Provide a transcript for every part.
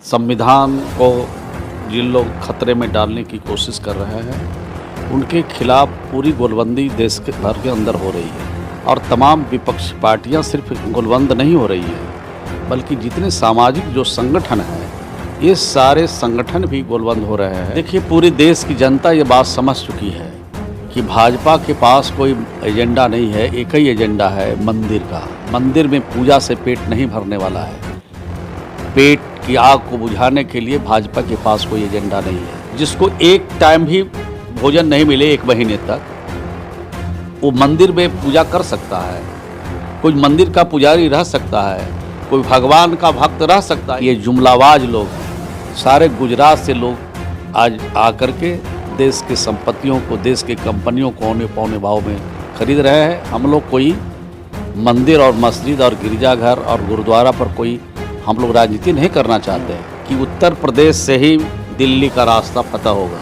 संविधान को जिन लोग खतरे में डालने की कोशिश कर रहे हैं उनके खिलाफ पूरी गोलबंदी देश के भर के अंदर हो रही है। और तमाम विपक्षी पार्टियां सिर्फ गोलबंद नहीं हो रही है बल्कि जितने सामाजिक जो संगठन हैं ये सारे संगठन भी गोलबंद हो रहे हैं। देखिए, पूरे देश की जनता ये बात समझ चुकी है कि भाजपा के पास कोई एजेंडा नहीं है, एक ही एजेंडा है मंदिर का। मंदिर में पूजा से पेट नहीं भरने वाला है। पेट की आग को बुझाने के लिए भाजपा के पास कोई एजेंडा नहीं है। जिसको एक टाइम भी भोजन नहीं मिले 1 महीने तक, वो मंदिर में पूजा कर सकता है। कोई मंदिर का पुजारी रह सकता है, कोई भगवान का भक्त रह सकता है। ये जुमलाबाज लोग सारे गुजरात से लोग आज आकर के देश के संपत्तियों को, देश की कंपनियों को औने पौने भाव में खरीद रहे हैं। हम लोग कोई मंदिर और मस्जिद और गिरजाघर और गुरुद्वारा पर कोई हम लोग राजनीति नहीं करना चाहते हैं कि उत्तर प्रदेश से ही दिल्ली का रास्ता पता होगा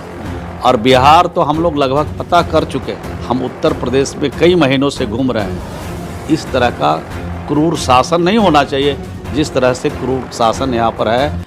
और बिहार तो हम लोग लगभग पता कर चुके हैं। हम उत्तर प्रदेश में कई महीनों से घूम रहे हैं। इस तरह का क्रूर शासन नहीं होना चाहिए जिस तरह से क्रूर शासन यहाँ पर है।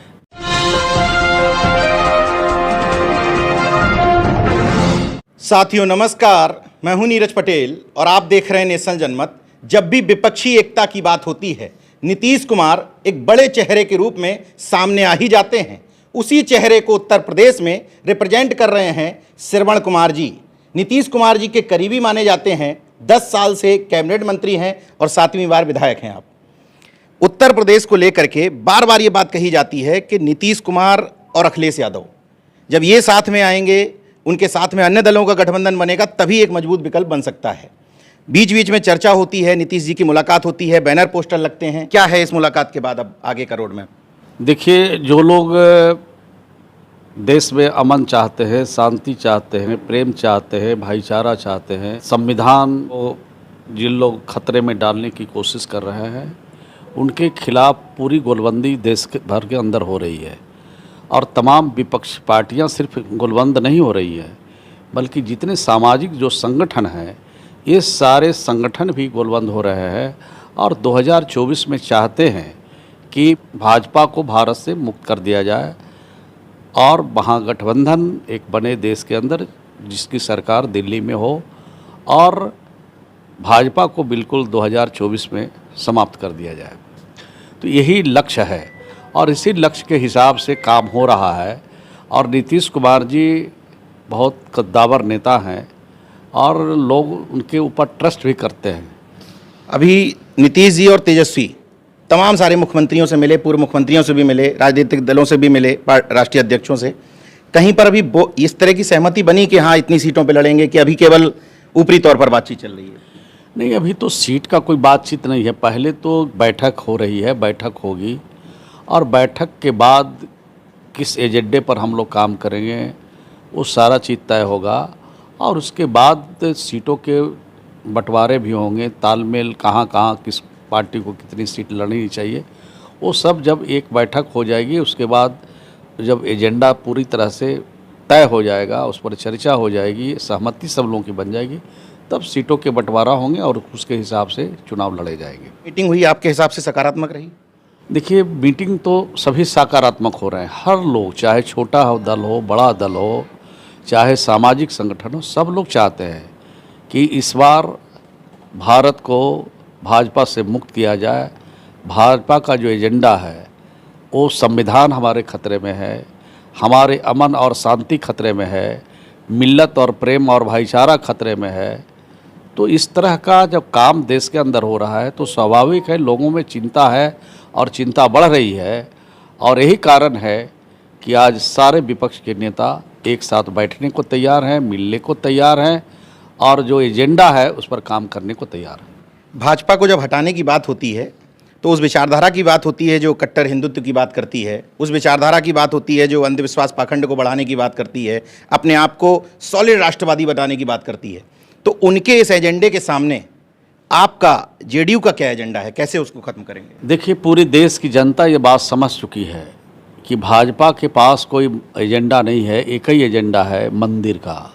साथियों नमस्कार, मैं हूं नीरज पटेल और आप देख रहे हैं नेशन जनमत। जब भी विपक्षी एकता की बात होती है, नीतीश कुमार एक बड़े चेहरे के रूप में सामने आ ही जाते हैं। उसी चेहरे को उत्तर प्रदेश में रिप्रेजेंट कर रहे हैं श्रवण कुमार जी। नीतीश कुमार जी के करीबी माने जाते हैं, 10 साल से कैबिनेट मंत्री हैं और 7वीं बार विधायक हैं आप। उत्तर प्रदेश को लेकर के बार बार ये बात कही जाती है कि नीतीश कुमार और अखिलेश यादव जब ये साथ में आएंगे, उनके साथ में अन्य दलों का गठबंधन बनेगा, तभी एक मजबूत विकल्प बन सकता है। बीच बीच में चर्चा होती है, नीतीश जी की मुलाकात होती है, बैनर पोस्टर लगते हैं। क्या है इस मुलाकात के बाद अब आगे का रोड मैप? देखिए, जो लोग देश में अमन चाहते हैं, शांति चाहते हैं, प्रेम चाहते हैं, भाईचारा चाहते हैं, संविधान को जिन लोग खतरे में डालने की कोशिश कर रहे हैं उनके खिलाफ पूरी गोलबंदी देश के भर के अंदर हो रही है। और तमाम विपक्षी पार्टियां सिर्फ गोलबंद नहीं हो रही है बल्कि जितने सामाजिक जो संगठन हैं ये सारे संगठन भी गोलबंद हो रहे हैं और 2024 में चाहते हैं कि भाजपा को भारत से मुक्त कर दिया जाए और महागठबंधन एक बने देश के अंदर जिसकी सरकार दिल्ली में हो और भाजपा को बिल्कुल 2024 में समाप्त कर दिया जाए। तो यही लक्ष्य है और इसी लक्ष्य के हिसाब से काम हो रहा है। और नीतीश कुमार जी बहुत कद्दावर नेता हैं और लोग उनके ऊपर ट्रस्ट भी करते हैं। अभी नीतीश जी और तेजस्वी तमाम सारे मुख्यमंत्रियों से मिले, पूर्व मुख्यमंत्रियों से भी मिले, राजनीतिक दलों से भी मिले, राष्ट्रीय अध्यक्षों से। कहीं पर अभी इस तरह की सहमति बनी कि हाँ इतनी सीटों पे लड़ेंगे, कि अभी केवल ऊपरी तौर पर बातचीत चल रही है? नहीं, अभी तो सीट का कोई बातचीत नहीं है। पहले तो बैठक हो रही है, बैठक होगी और बैठक के बाद किस एजेंडे पर हम लोग काम करेंगे वो सारा चीज़ तय होगा और उसके बाद सीटों के बंटवारे भी होंगे। तालमेल कहाँ कहाँ किस पार्टी को कितनी सीट लड़नी चाहिए वो सब जब एक बैठक हो जाएगी, उसके बाद जब एजेंडा पूरी तरह से तय हो जाएगा, उस पर चर्चा हो जाएगी, सहमति सब लोगों की बन जाएगी, तब सीटों के बंटवारा होंगे और उसके हिसाब से चुनाव लड़े जाएंगे। मीटिंग हुई आपके हिसाब से सकारात्मक रही? देखिए, मीटिंग तो सभी सकारात्मक हो रहे हैं। हर लोग, चाहे छोटा हो दल हो, बड़ा दल हो, चाहे सामाजिक संगठन हो, सब लोग चाहते हैं कि इस बार भारत को भाजपा से मुक्त किया जाए। भाजपा का जो एजेंडा है वो संविधान हमारे खतरे में है, हमारे अमन और शांति खतरे में है, मिल्लत और प्रेम और भाईचारा खतरे में है। तो इस तरह का जब काम देश के अंदर हो रहा है तो स्वाभाविक है लोगों में चिंता है और चिंता बढ़ रही है। और यही कारण है कि आज सारे विपक्ष के नेता एक साथ बैठने को तैयार हैं, मिलने को तैयार हैं और जो एजेंडा है उस पर काम करने को तैयार हैं। भाजपा को जब हटाने की बात होती है तो उस विचारधारा की बात होती है जो कट्टर हिंदुत्व की बात करती है, उस विचारधारा की बात होती है जो अंधविश्वास पाखंड को बढ़ाने की बात करती है, अपने आप को सॉलिड राष्ट्रवादी बताने की बात करती है। तो उनके इस एजेंडे के सामने आपका जेडीयू का क्या एजेंडा है, कैसे उसको खत्म करेंगे? देखिए, पूरे देश की जनता ये बात समझ चुकी है कि भाजपा के पास कोई एजेंडा नहीं है, एक ही एजेंडा है मंदिर का।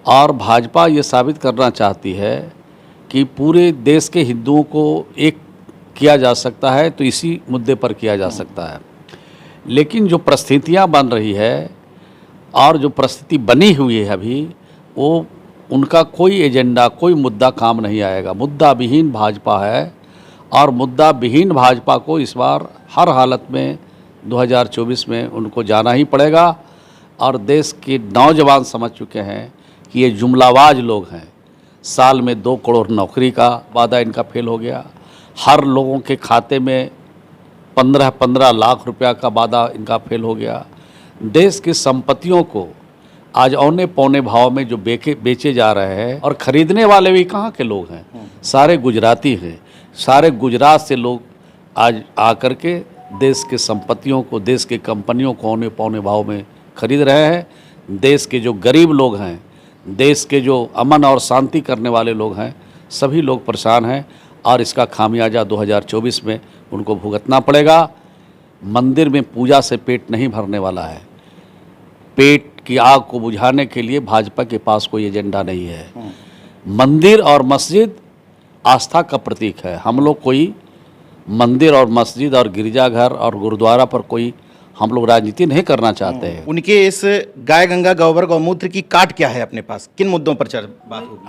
और भाजपा ये साबित करना चाहती है कि पूरे देश के हिंदुओं को एक किया जा सकता है, तो इसी मुद्दे पर किया जा सकता है। लेकिन जो परिस्थितियाँ बन रही है और जो परिस्थिति बनी हुई है अभी, वो उनका कोई एजेंडा, कोई मुद्दा काम नहीं आएगा। मुद्दा विहीन भाजपा है और मुद्दा विहीन भाजपा को इस बार हर हालत में 2024 में उनको जाना ही पड़ेगा। और देश के नौजवान समझ चुके हैं कि ये जुमलाबाज लोग हैं। साल में 2 करोड़ नौकरी का वादा इनका फेल हो गया। हर लोगों के खाते में 15-15 लाख रुपया का वादा इनका फेल हो गया। देश की संपत्तियों को आज औने पौने भाव में जो बेचे जा रहे हैं, और ख़रीदने वाले भी कहाँ के लोग हैं, सारे गुजराती हैं। सारे गुजरात से लोग आज आकर के देश के संपत्तियों को, देश के कंपनियों को औने पौने भाव में खरीद रहे हैं। देश के जो गरीब लोग हैं, देश के जो अमन और शांति करने वाले लोग हैं, सभी लोग परेशान हैं और इसका खामियाजा 2024 में उनको भुगतना पड़ेगा। मंदिर में पूजा से पेट नहीं भरने वाला है। पेट की आग को बुझाने के लिए भाजपा के पास कोई एजेंडा नहीं है। मंदिर और मस्जिद आस्था का प्रतीक है। हम लोग कोई मंदिर और मस्जिद और गिरजाघर और गुरुद्वारा पर कोई हम लोग राजनीति नहीं करना चाहते हैं। उनके इस गाय गंगा गोबर गौमूत्र की काट क्या है अपने पास, किन मुद्दों पर बात होगी?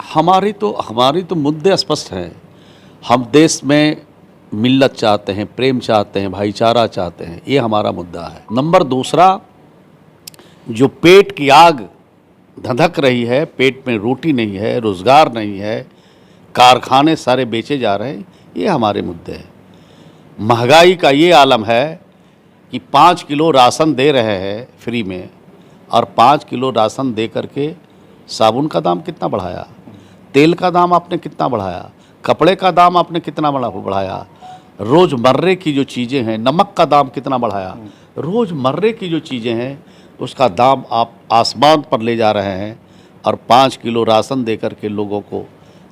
हमारी तो मुद्दे स्पष्ट हैं। हम देश में मिल्लत चाहते हैं, प्रेम चाहते हैं, भाईचारा चाहते हैं, ये हमारा मुद्दा है। नंबर दूसरा, जो पेट की आग धधक रही है, पेट में रोटी नहीं है, रोज़गार नहीं है, कारखाने सारे बेचे जा रहे हैं, ये हमारे मुद्दे हैं। महंगाई का ये आलम है कि 5 किलो राशन दे रहे हैं फ्री में, और 5 किलो राशन दे करके साबुन का दाम कितना बढ़ाया, तेल का दाम आपने कितना बढ़ाया, कपड़े का दाम आपने कितना बढ़ाया, रोज़मर्रे की जो चीज़ें हैं, नमक का दाम कितना बढ़ाया, रोज़मर्रे की जो चीज़ें हैं उसका दाम आप आसमान पर ले जा रहे हैं, और 5 किलो राशन दे कर के लोगों को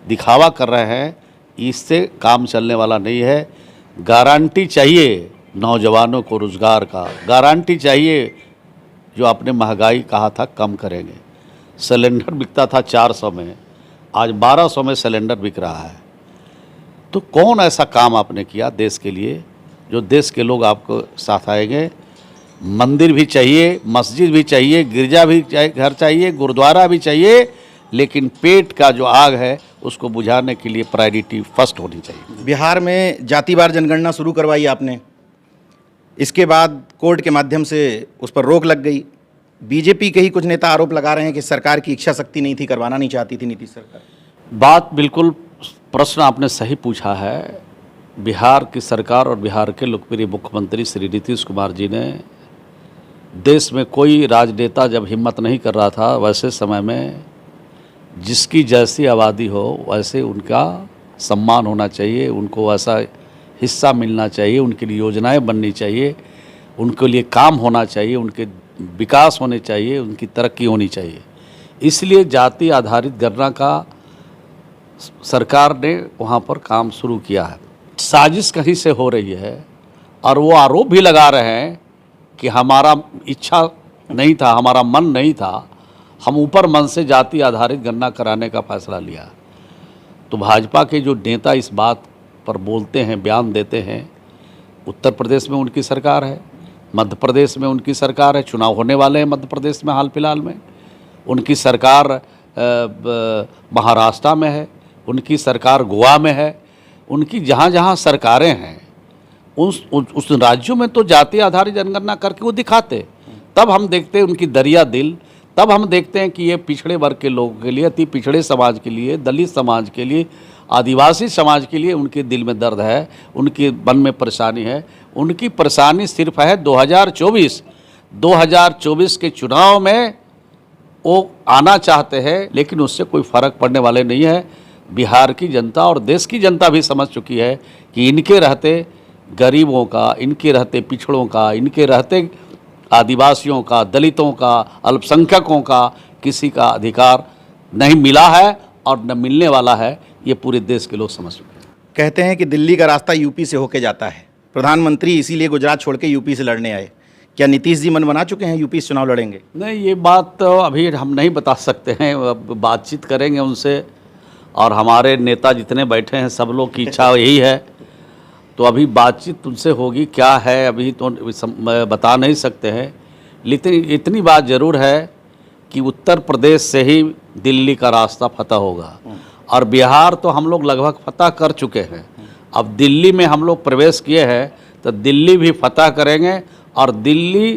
दिखावा कर रहे हैं। इससे काम चलने वाला नहीं है। गारंटी चाहिए नौजवानों को रोज़गार का, गारंटी चाहिए जो आपने महंगाई कहा था कम करेंगे। सिलेंडर बिकता था 400 में, आज 1200 में सिलेंडर बिक रहा है। तो कौन ऐसा काम आपने किया देश के लिए जो देश के लोग आपको साथ आएंगे? मंदिर भी चाहिए, मस्जिद भी चाहिए, गिरजा भी घर चाहिए, गुरुद्वारा भी चाहिए, लेकिन पेट का जो आग है उसको बुझाने के लिए प्रायोरिटी फर्स्ट होनी चाहिए। बिहार में जातिवार जनगणना शुरू करवाई आपने, इसके बाद कोर्ट के माध्यम से उस पर रोक लग गई। बीजेपी के ही कुछ नेता आरोप लगा रहे हैं कि सरकार की इच्छा शक्ति नहीं थी, करवाना नहीं चाहती थी नीतीश सरकार। बात बिल्कुल, प्रश्न आपने सही पूछा है। बिहार की सरकार और बिहार के लोकप्रिय मुख्यमंत्री श्री नीतीश कुमार जी ने, देश में कोई राजनेता जब हिम्मत नहीं कर रहा था, वैसे समय में जिसकी जैसी आबादी हो वैसे उनका सम्मान होना चाहिए, उनको वैसा हिस्सा मिलना चाहिए, उनके लिए योजनाएं बननी चाहिए, उनके लिए काम होना चाहिए, उनके विकास होने चाहिए, उनकी तरक्की होनी चाहिए। इसलिए जाति आधारित गणना का सरकार ने वहाँ पर काम शुरू किया है। साजिश कहीं से हो रही है और वो आरोप भी लगा रहे हैं कि हमारा इच्छा नहीं था, हमारा मन नहीं था, हम ऊपर मन से जाति आधारित गणना कराने का फैसला लिया। तो भाजपा के जो नेता इस बात पर बोलते हैं, बयान देते हैं, उत्तर प्रदेश में उनकी सरकार है, मध्य प्रदेश में उनकी सरकार है, चुनाव होने वाले हैं मध्य प्रदेश में हाल फिलहाल में, उनकी सरकार महाराष्ट्र में है, उनकी सरकार गोवा में है, उनकी जहाँ जहाँ सरकारें हैं उस राज्यों में तो जाति आधारित जनगणना करके वो दिखाते, तब हम देखते हैं उनकी दरिया दिल, तब हम देखते हैं कि ये पिछड़े वर्ग के लोगों के लिए, अति पिछड़े समाज के लिए, दलित समाज के लिए, आदिवासी समाज के लिए उनके दिल में दर्द है, उनके मन में परेशानी है। उनकी परेशानी सिर्फ है 2024 के चुनाव में वो आना चाहते हैं, लेकिन उससे कोई फ़र्क पड़ने वाले नहीं है। बिहार की जनता और देश की जनता भी समझ चुकी है कि इनके रहते गरीबों का, इनके रहते पिछड़ों का, इनके रहते आदिवासियों का, दलितों का, अल्पसंख्यकों का किसी का अधिकार नहीं मिला है और न मिलने वाला है। ये पूरे देश के लोग समझ चुके हैं। कहते हैं कि दिल्ली का रास्ता यूपी से होके जाता है, प्रधानमंत्री इसीलिए गुजरात छोड़ के यूपी से लड़ने आए। क्या नीतीश जी मन बना चुके हैं यूपी से चुनाव लड़ेंगे? नहीं, ये बात तो अभी हम नहीं बता सकते हैं, बातचीत करेंगे उनसे, और हमारे नेता जितने बैठे हैं सब लोग की इच्छा यही है। तो अभी बातचीत तुमसे होगी, क्या है अभी तो बता नहीं सकते हैं, लेकिन इतनी बात ज़रूर है कि उत्तर प्रदेश से ही दिल्ली का रास्ता फतह होगा और बिहार तो हम लोग लगभग फतह कर चुके हैं। अब दिल्ली में हम लोग प्रवेश किए हैं तो दिल्ली भी फतह करेंगे और दिल्ली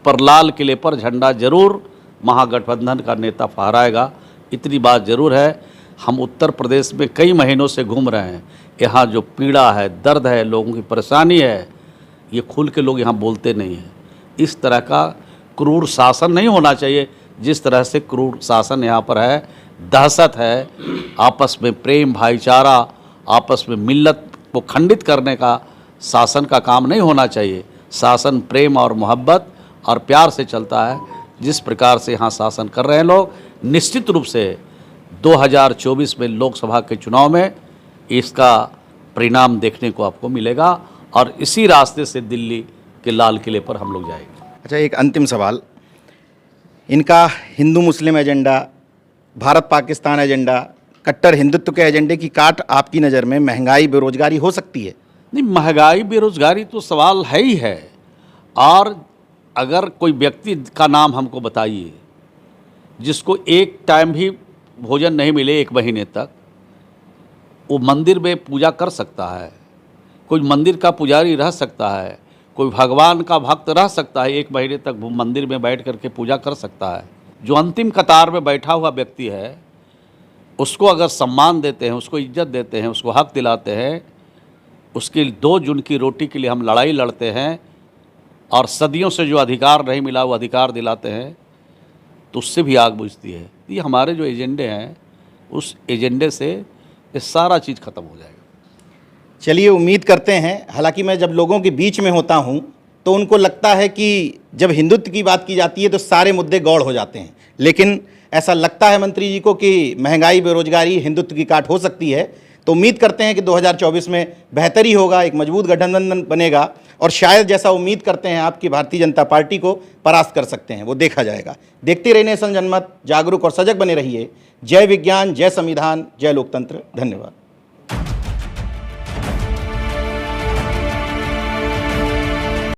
पर लाल किले पर झंडा जरूर महागठबंधन का नेता फहराएगा। इतनी बात ज़रूर है। हम उत्तर प्रदेश में कई महीनों से घूम रहे हैं, यहाँ जो पीड़ा है, दर्द है, लोगों की परेशानी है, ये खुल के लोग यहाँ बोलते नहीं हैं। इस तरह का क्रूर शासन नहीं होना चाहिए जिस तरह से क्रूर शासन यहाँ पर है। दहशत है, आपस में प्रेम भाईचारा, आपस में मिल्लत को खंडित करने का शासन का काम नहीं होना चाहिए। शासन प्रेम और मोहब्बत और प्यार से चलता है। जिस प्रकार से यहाँ शासन कर रहे हैं लोग, निश्चित रूप से 2024 में लोकसभा के चुनाव में इसका परिणाम देखने को आपको मिलेगा और इसी रास्ते से दिल्ली के लाल किले पर हम लोग जाएंगे। अच्छा, एक अंतिम सवाल, इनका हिंदू मुस्लिम एजेंडा, भारत पाकिस्तान एजेंडा, कट्टर हिंदुत्व के एजेंडे की काट आपकी नज़र में महंगाई बेरोजगारी हो सकती है? नहीं, महंगाई बेरोजगारी तो सवाल है ही है। और अगर कोई व्यक्ति का नाम हमको बताइए जिसको एक टाइम भी भोजन नहीं मिले 1 महीने तक, वो मंदिर में पूजा कर सकता है, कोई मंदिर का पुजारी रह सकता है, कोई भगवान का भक्त रह सकता है, 1 महीने तक वो मंदिर में बैठ करके पूजा कर सकता है। जो अंतिम कतार में बैठा हुआ व्यक्ति है उसको अगर सम्मान देते हैं, उसको इज्जत देते हैं, उसको हक दिलाते हैं, उसकी 2 जून की रोटी के लिए हम लड़ाई लड़ते हैं और सदियों से जो अधिकार नहीं मिला वो अधिकार दिलाते हैं, तो उससे भी आग बुझती है। ये हमारे जो एजेंडे हैं उस एजेंडे से ये सारा चीज़ ख़त्म हो जाएगा। चलिए, उम्मीद करते हैं। हालांकि मैं जब लोगों के बीच में होता हूं तो उनको लगता है कि जब हिंदुत्व की बात की जाती है तो सारे मुद्दे गौड़ हो जाते हैं, लेकिन ऐसा लगता है मंत्री जी को कि महंगाई बेरोजगारी हिंदुत्व की काट हो सकती है। तो उम्मीद करते हैं कि 2024 में बेहतर ही होगा, एक मजबूत गठबंधन बनेगा और शायद जैसा उम्मीद करते हैं आपकी भारतीय जनता पार्टी को परास्त कर सकते हैं, वो देखा जाएगा। देखते रहिए नेशन जनमत, जागरूक और सजग बने रहिए। जय विज्ञान, जय संविधान, जय लोकतंत्र। धन्यवाद।